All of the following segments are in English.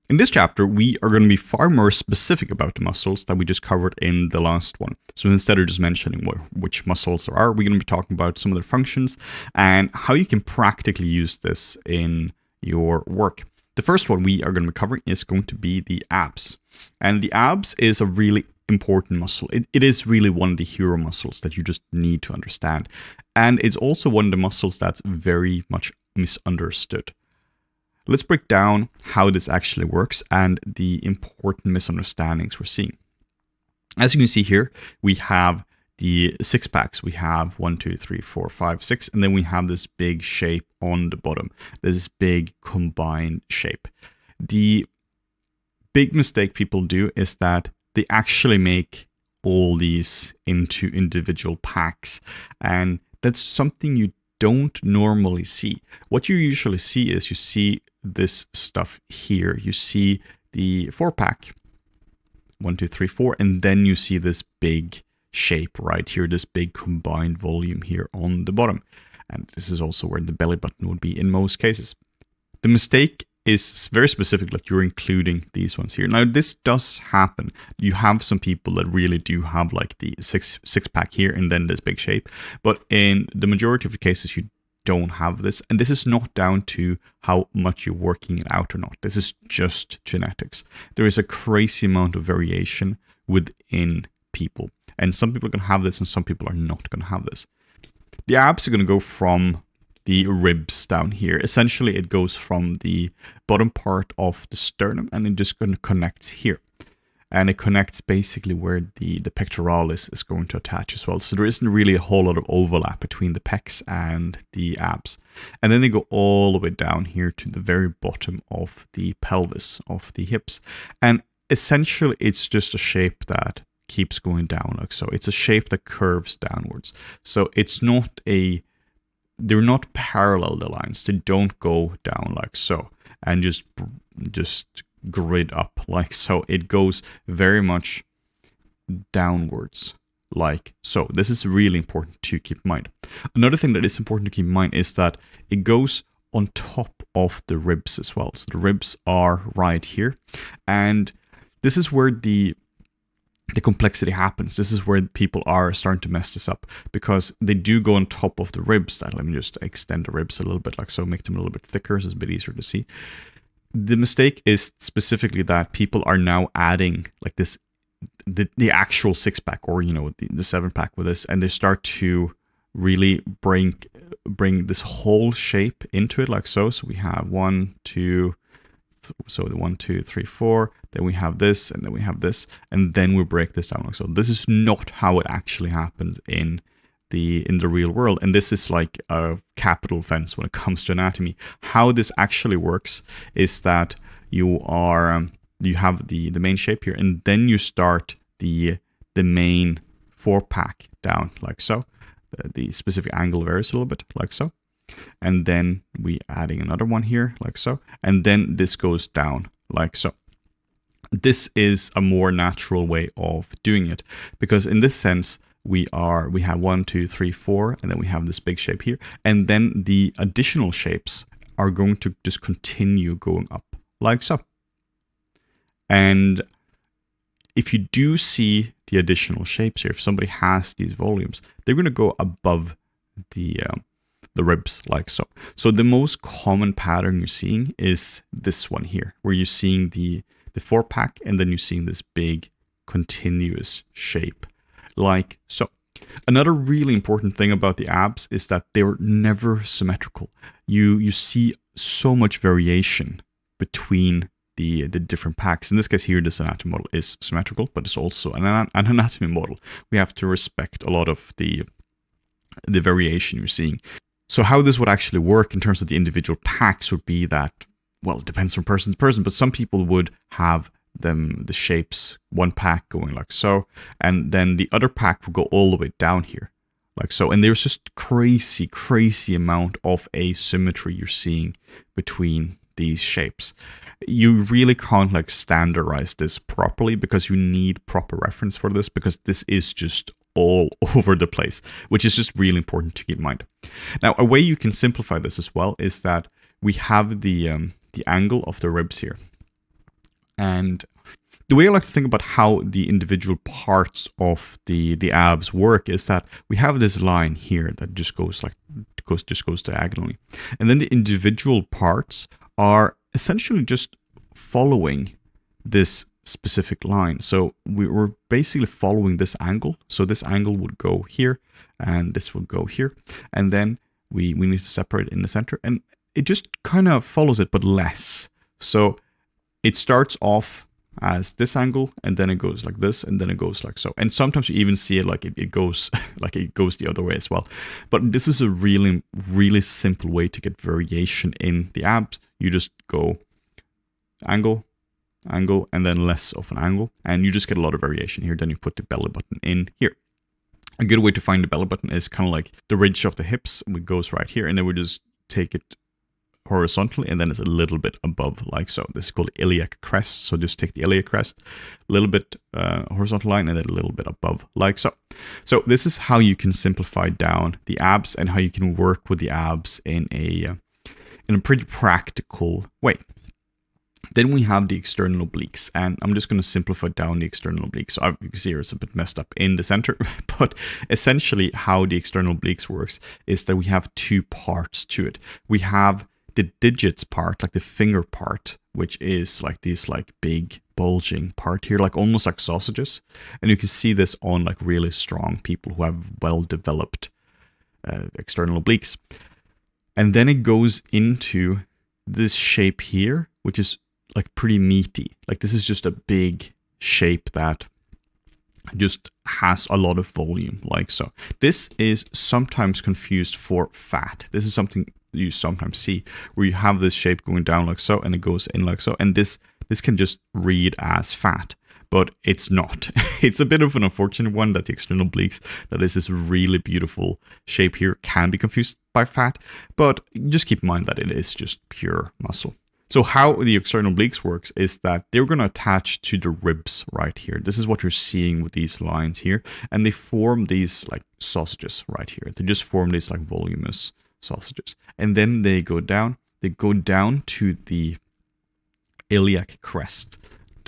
In this chapter, we are going to be far more specific about the muscles that we just covered in the last one. So instead of just mentioning which muscles there are, we're going to be talking about some of their functions and how you can practically use this in your work. The first one we are going to be covering is going to be the abs. And the abs is a really important muscle. It is really one of the hero muscles that you just need to understand. And it's also one of the muscles that's very much misunderstood. Let's break down how this actually works and the important misunderstandings we're seeing. As you can see here, we have the six packs. We have 1, 2, 3, 4, 5, 6, and then we have this big shape on the bottom, this big combined shape. The big mistake people do is that they actually make all these into individual packs, and that's something you don't normally see. What you usually see is you see this stuff here. You see the 4-pack, 1, 2, 3, 4, and then you see this big shape right here, this big combined volume here on the bottom. And this is also where the belly button would be in most cases. The mistake is very specific, like you're including these ones here. Now, this does happen. You have some people that really do have like the six pack here and then this big shape. But in the majority of the cases, you don't have this. And this is not down to how much you're working it out or not. This is just genetics. There is a crazy amount of variation within people. And some people are going to have this and some people are not going to have this. The abs are going to go from the ribs down here. Essentially, it goes from the bottom part of the sternum and it just going to connects here. And it connects basically where the pectoralis is going to attach as well. So there isn't really a whole lot of overlap between the pecs and the abs. And then they go all the way down here to the very bottom of the pelvis, of the hips. And essentially, it's just a shape that keeps going down like so. It's a shape that curves downwards. So it's not they're not parallel, the lines. They don't go down like so and just grid up like so. It goes very much downwards like so. This is really important to keep in mind. Another thing that is important to keep in mind is that it goes on top of the ribs as well. So the ribs are right here. And this is where the complexity happens. This is where people are starting to mess this up because they do go on top of the ribs. Let me just extend the ribs a little bit like so, make them a little bit thicker so it's a bit easier to see. The mistake is specifically that people are now adding like this, the actual 6-pack or, the 7-pack with this, and they start to really bring this whole shape into it like so. So we have 1, 2, so the 1, 2, 3, 4, then we have this, and then we have this, and then we break this down like so. This is not how it actually happens in the real world, and this is like a capital offense when it comes to anatomy. How this actually works is that you have the main shape here, and then you start the main 4-pack down like so. The specific angle varies a little bit like so. And then we adding another one here like so, and then this goes down like so. This is a more natural way of doing it because in this sense we have 1, 2, 3, 4, and then we have this big shape here, and then the additional shapes are going to just continue going up like so. And if you do see the additional shapes here, if somebody has these volumes, they're going to go above the ribs like so. So the most common pattern you're seeing is this one here, where you're seeing the 4-pack and then you're seeing this big continuous shape like so. Another really important thing about the abs is that they're never symmetrical. You see so much variation between the different packs. In this case here, this anatomy model is symmetrical, but it's also an anatomy model. We have to respect a lot of the variation you're seeing. So how this would actually work in terms of the individual packs would be that, well, it depends from person to person, but some people would have the shapes, 1 pack going like so, and then the other pack would go all the way down here like so. And there's just crazy amount of asymmetry you're seeing between these shapes. You really can't like standardize this properly because you need proper reference for this, because this is just all over the place, which is just really important to keep in mind. Now, a way you can simplify this as well is that we have the angle of the ribs here. And the way I like to think about how the individual parts of the abs work is that we have this line here that just goes diagonally, and then the individual parts are essentially just following this specific line. So we're basically following this angle. So this angle would go here, and this would go here, and then we need to separate it in the center, and it just kind of follows it, but less. So it starts off as this angle, and then it goes like this, and then it goes like so. And sometimes you even see it like it goes like it goes the other way as well. But this is a really, really simple way to get variation in the abs. You just go angle, angle, and then less of an angle, and you just get a lot of variation here. Then you put the belly button in here. A good way to find the belly button is kind of like the ridge of the hips. It goes right here, and then we just take it horizontally, and then it's a little bit above, like so. This is called iliac crest. So just take the iliac crest, a little bit horizontal line, and then a little bit above, like so. So this is how you can simplify down the abs and how you can work with the abs in a pretty practical way. Then we have the external obliques, and I'm just going to simplify down the external obliques. So you can see here it's a bit messed up in the center, but essentially how the external obliques works is that we have two parts to it. We have the digits part, like the finger part, which is like this like big bulging part here, like almost like sausages. And you can see this on like really strong people who have well-developed external obliques. And then it goes into this shape here, which is like pretty meaty. Like this is just a big shape that just has a lot of volume, like so. This is sometimes confused for fat. This is something you sometimes see where you have this shape going down like so, and it goes in like so, and this can just read as fat, but it's not. It's a bit of an unfortunate one that the external obliques, that is this really beautiful shape here, can be confused by fat, but just keep in mind that it is just pure muscle. So how the external obliques works is that they're going to attach to the ribs right here. This is what you're seeing with these lines here, and they form these like sausages right here. They just form these like voluminous sausages, and then they go down to the iliac crest.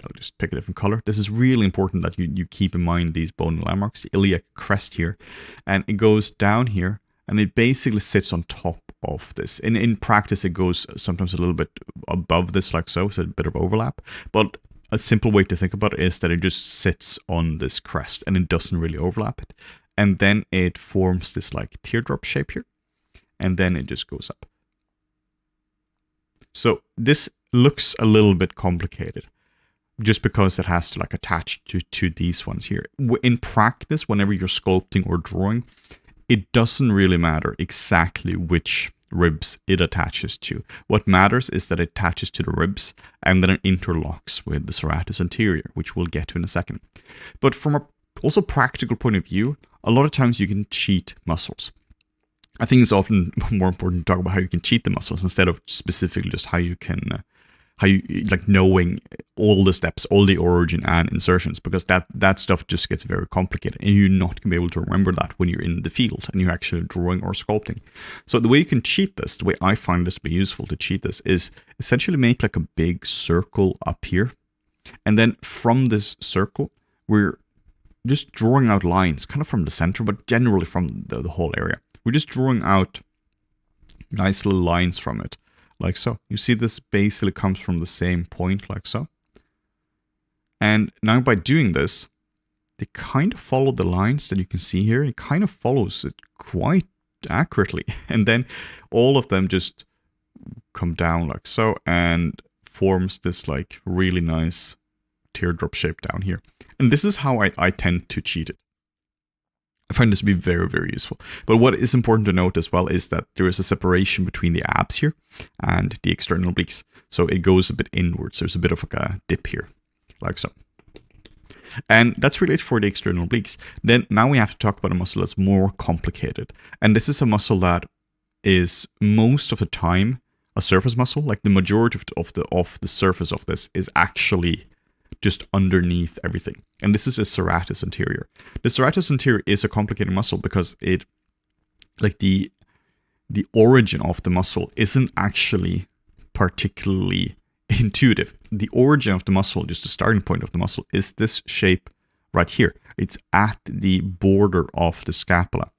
I'll just pick a different color. This is really important that you keep in mind these bony landmarks, the iliac crest here, and it goes down here, and it basically sits on top of this. In practice, it goes sometimes a little bit above this, like so, a bit of overlap. But a simple way to think about it is that it just sits on this crest and it doesn't really overlap it. And then it forms this like teardrop shape here, and then it just goes up. So this looks a little bit complicated just because it has to like attach to these ones here. In practice, whenever you're sculpting or drawing, it doesn't really matter exactly which ribs it attaches to. What matters is that it attaches to the ribs and then it interlocks with the serratus anterior, which we'll get to in a second. But from a also practical point of view, a lot of times you can cheat muscles. I think it's often more important to talk about how you can cheat the muscles instead of specifically just how you can like knowing all the steps, all the origin and insertions, because that stuff just gets very complicated and you're not going to be able to remember that when you're in the field and you're actually drawing or sculpting. So the way you can cheat this, the way I find this to be useful to cheat this, is essentially make like a big circle up here, and then from this circle we're just drawing out lines kind of from the center, but generally from the whole area. We're just drawing out nice little lines from it, like so. You see this basically comes from the same point, like so. And now by doing this, they kind of follow the lines that you can see here. It kind of follows it quite accurately. And then all of them just come down like so and forms this like really nice teardrop shape down here. And this is how I tend to cheat it. I find this to be very, very useful. But what is important to note as well is that there is a separation between the abs here and the external obliques. So it goes a bit inwards. There's a bit of like a dip here, like so. And that's related for the external obliques. Then now we have to talk about a muscle that's more complicated. And this is a muscle that is most of the time a surface muscle. Like the majority of the surface of this is actually just underneath everything. And this is a serratus anterior. The serratus anterior is a complicated muscle because it, like the origin of the muscle isn't actually particularly intuitive. the origin of the muscle, just the starting point of the muscle, is this shape right here. It's at the border of the scapula.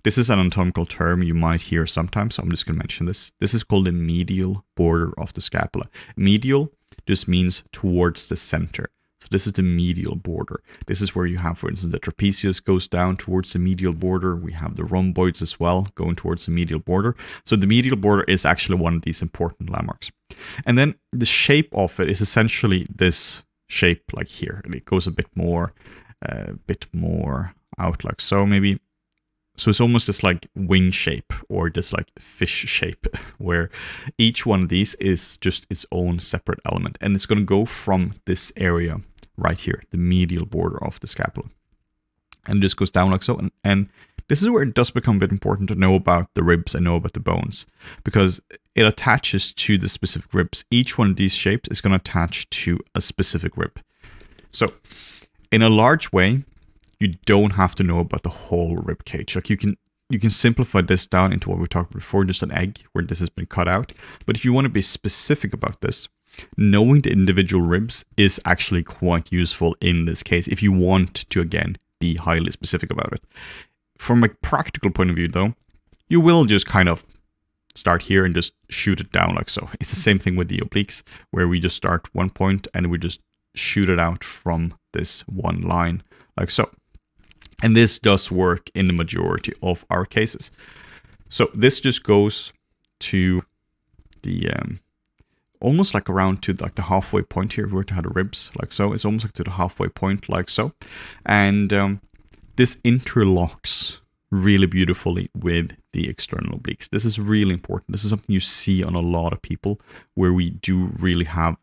This is an anatomical term you might hear sometimes, so I'm just going to mention this. This is called the medial border of the scapula. Medial just means towards the center. So this is the medial border. This is where you have, for instance, the trapezius goes down towards the medial border. We have the rhomboids as well going towards the medial border. So the medial border is actually one of these important landmarks. And then the shape of it is essentially this shape like here. And it goes a bit more out like so maybe. So it's almost this like wing shape or this like fish shape where each one of these is just its own separate element. And it's going to go from this area right here, the medial border of the scapula. And this goes down like so. And this is where it does become a bit important to know about the ribs and know about the bones, because it attaches to the specific ribs. Each one of these shapes is going to attach to a specific rib. So in a large way, you don't have to know about the whole rib cage. Like you can simplify this down into what we talked before, just an egg where this has been cut out. But if you want to be specific about this, knowing the individual ribs is actually quite useful in this case if you want to, again, be highly specific about it. From a practical point of view, though, you will just kind of start here and just shoot it down like so. It's the same thing with the obliques, where we just start one point and we just shoot it out from this one line like so. And this does work in the majority of our cases. So this just goes to the almost like around to like the halfway point here. If we were to have the ribs like so, it's almost like to the halfway point like so. And this interlocks really beautifully with the external obliques. This is really important. This is something you see on a lot of people where we do really have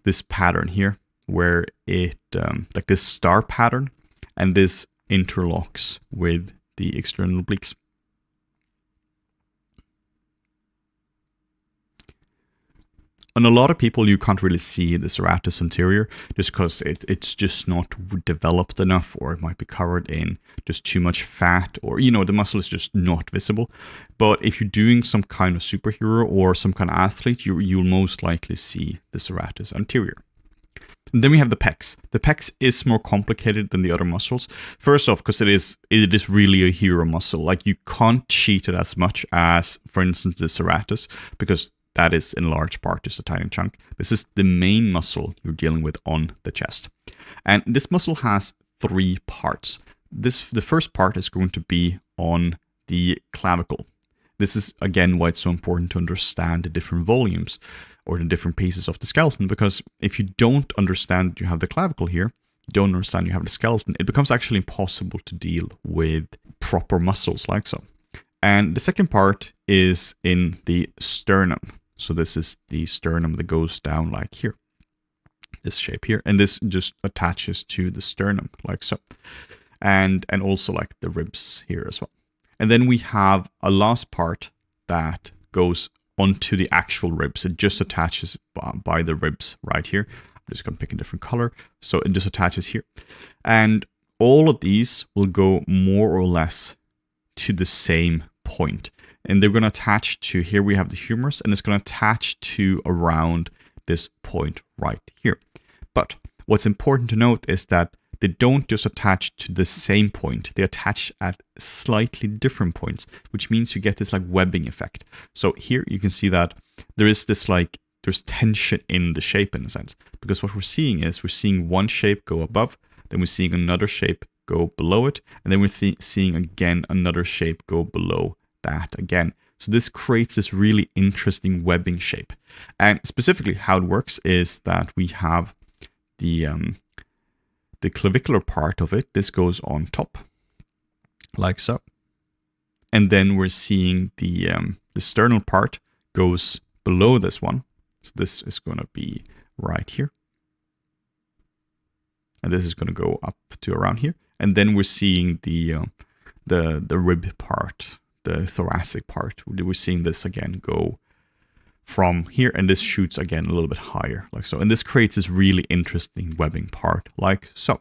this pattern here where it like this star pattern. And this interlocks with the external obliques. On a lot of people, you can't really see the serratus anterior just because it's just not developed enough, or it might be covered in just too much fat, or, you know, the muscle is just not visible. But if you're doing some kind of superhero or some kind of athlete, you'll most likely see the serratus anterior. And then we have the pecs. The pecs is more complicated than the other muscles. First off, because it is really a hero muscle. Like you can't cheat it as much as, for instance, the serratus, because that is in large part just a tiny chunk. This is the main muscle you're dealing with on the chest. And this muscle has 3 parts. The first part is going to be on the clavicle. This is, again, why it's so important to understand the different volumes or the different pieces of the skeleton, because if you don't understand you have the clavicle here, you don't understand you have the skeleton, it becomes actually impossible to deal with proper muscles like so. And the second part is in the sternum. So this is the sternum that goes down like here, this shape here, and this just attaches to the sternum like so, and also like the ribs here as well. And then we have a last part that goes onto the actual ribs. It just attaches by the ribs right here. I'm just going to pick a different color. So it just attaches here. And all of these will go more or less to the same point. And they're going to attach to, here we have the humerus, and it's going to attach to around this point right here. But what's important to note is that they don't just attach to the same point, they attach at slightly different points, which means you get this like webbing effect. So here you can see that there is this like, there's tension in the shape in a sense, because what we're seeing is we're seeing one shape go above, then we're seeing another shape go below it, and then we're seeing again another shape go below that again. So this creates this really interesting webbing shape. And specifically how it works is that we have the clavicular part of it, this goes on top, like so. And then we're seeing the sternal part goes below this one. So this is going to be right here. And this is going to go up to around here. And then we're seeing the rib part, the thoracic part. We're seeing this again go from here, and this shoots again a little bit higher, like so. And this creates this really interesting webbing part, like so.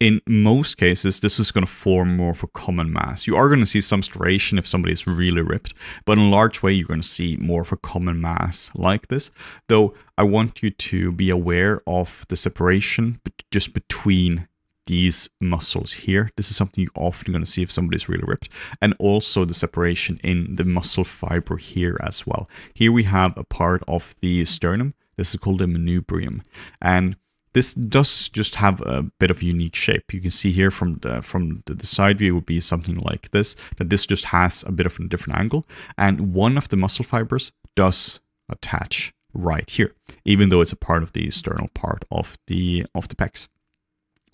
in most cases, this is going to form more of a common mass. You are going to see some striation if somebody is really ripped, but in a large way, you're going to see more of a common mass like this. Though I want you to be aware of the separation just between these muscles here. This is something you're often going to see if somebody's really ripped, and also the separation in the muscle fiber here as well. Here we have a part of the sternum. This is called the manubrium, and this does just have a bit of a unique shape. You can see here from the side view would be something like this, that this just has a bit of a different angle, and one of the muscle fibers does attach right here, even though it's a part of the external part of the pecs.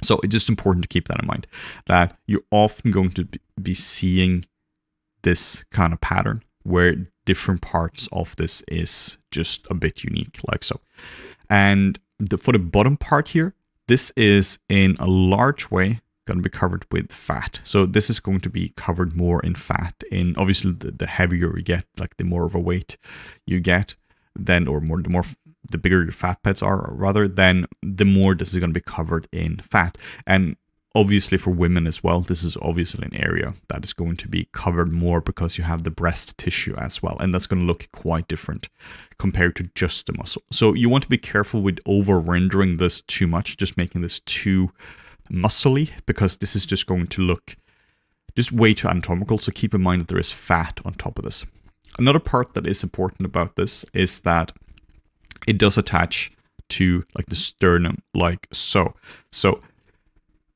So it's just important to keep that in mind, that you're often going to be seeing this kind of pattern where different parts of this is just a bit unique, like so. And for the bottom part here, this is in a large way going to be covered with fat. So this is going to be covered more in fat. In obviously the heavier you get, like the more of a weight you get, then the bigger your fat pads are, rather, then the more this is going to be covered in fat. And obviously for women as well, this is obviously an area that is going to be covered more because you have the breast tissue as well. And that's going to look quite different compared to just the muscle. So you want to be careful with over rendering this too much, just making this too muscly, because this is just going to look just way too anatomical. So keep in mind that there is fat on top of this. Another part that is important about this is that it does attach to like the sternum, like so. So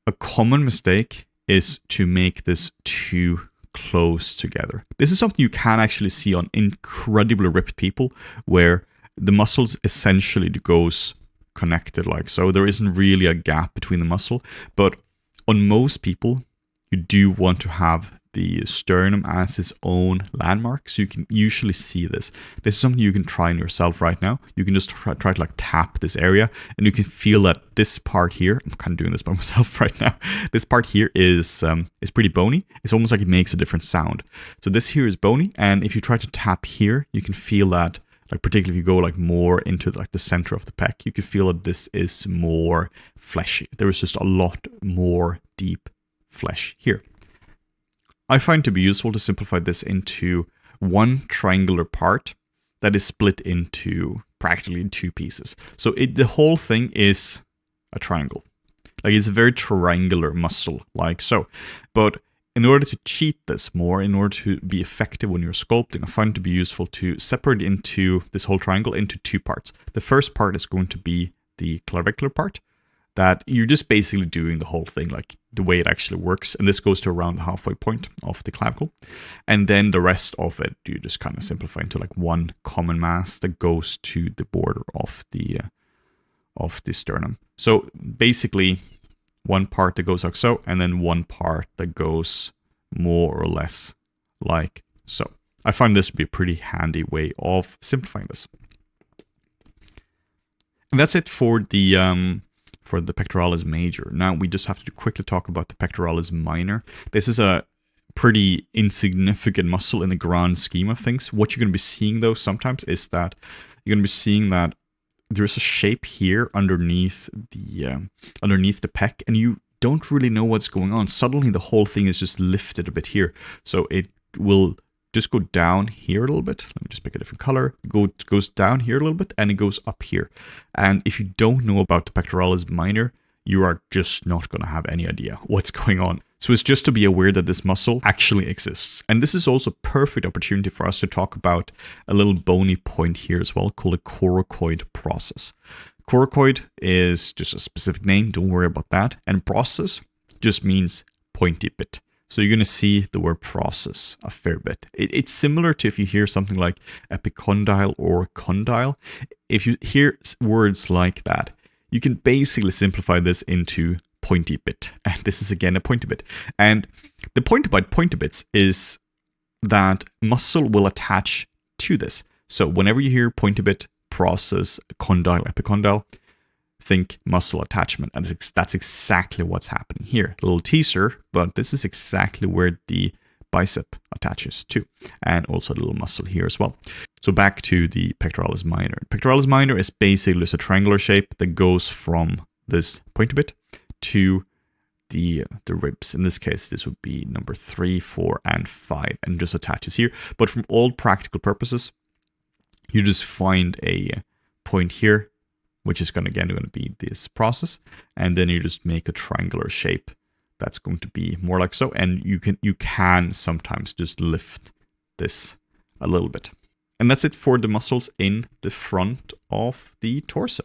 a common mistake is to make this too close together. This is something you can actually see on incredibly ripped people, where the muscles essentially goes connected like so. There isn't really a gap between the muscle, but on most people, you do want to have the sternum as its own landmark, so you can usually see this. This is something you can try on yourself right now. You can just try to like tap this area, and you can feel that this part here, I'm kind of doing this by myself right now, this part here is pretty bony. It's almost like it makes a different sound. So this here is bony, and if you try to tap here, you can feel that, like particularly if you go like more into like the center of the pec, you can feel that this is more fleshy. There is just a lot more deep flesh here. I find to be useful to simplify this into one triangular part that is split into practically two pieces. So the whole thing is a triangle. Like it's a very triangular muscle, like so. But in order to cheat this more, in order to be effective when you're sculpting, I find it to be useful to separate into this whole triangle into two parts. The first part is going to be the clavicular part, that you're just basically doing the whole thing like the way it actually works. And this goes to around the halfway point of the clavicle. And then the rest of it, you just kind of simplify into like one common mass that goes to the border of the sternum. So basically one part that goes like so, and then one part that goes more or less like so. I find this to be a pretty handy way of simplifying this. And that's it for the pectoralis major. Now we just have to quickly talk about the pectoralis minor. This is a pretty insignificant muscle in the grand scheme of things. What you're going to be seeing though sometimes is that you're going to be seeing that there's a shape here underneath the pec, and you don't really know what's going on. Suddenly the whole thing is just lifted a bit here. So it will just go down here a little bit. Let me just pick a different color. It goes down here a little bit, and it goes up here. And if you don't know about the pectoralis minor, you are just not going to have any idea what's going on. So it's just to be aware that this muscle actually exists. And this is also a perfect opportunity for us to talk about a little bony point here as well, called a coracoid process. Coracoid is just a specific name. Don't worry about that. And process just means pointy bit. So you're going to see the word process a fair bit. It's similar to if you hear something like epicondyle or condyle. If you hear words like that, you can basically simplify this into pointy bit. And this is again a pointy bit. And the point about pointy bits is that muscle will attach to this. So whenever you hear pointy bit, process, condyle, epicondyle, think muscle attachment. And that's exactly what's happening here. A little teaser, but this is exactly where the bicep attaches to, and also a little muscle here as well. So back to the pectoralis minor. Pectoralis minor is basically just a triangular shape that goes from this pointy bit to the ribs. In this case, this would be number 3, 4, and 5, and just attaches here. But from all practical purposes, you just find a point here, which is going to be this process, and then you just make a triangular shape that's going to be more like so. And you can sometimes just lift this a little bit. And that's it for the muscles in the front of the torso.